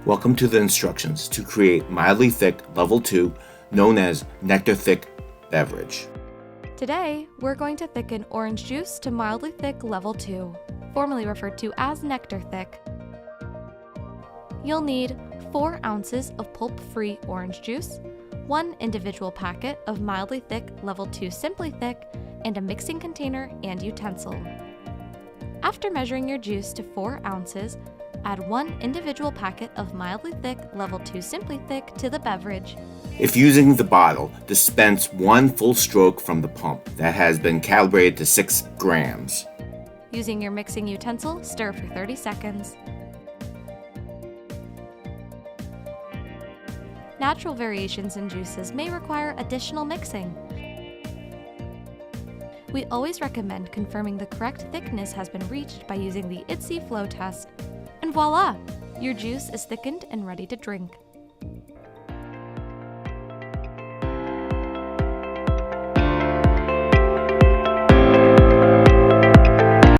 Welcome to the instructions to create mildly thick level 2, known as Nectar Thick beverage. Today, we're going to thicken orange juice to mildly thick level 2, formerly referred to as Nectar Thick. You'll need 4 ounces of pulp-free orange juice, 1 individual packet of mildly thick level 2 SimplyThick, and a mixing container and utensil. After measuring your juice to 4 ounces, add 1 individual packet of mildly thick level 2 SimplyThick to the beverage. If using the bottle, dispense 1 full stroke from the pump that has been calibrated to 6 grams. Using your mixing utensil, stir for 30 seconds. Natural variations in juices may require additional mixing. We always recommend confirming the correct thickness has been reached by using the ITSE flow test. And voila! Your juice is thickened and ready to drink.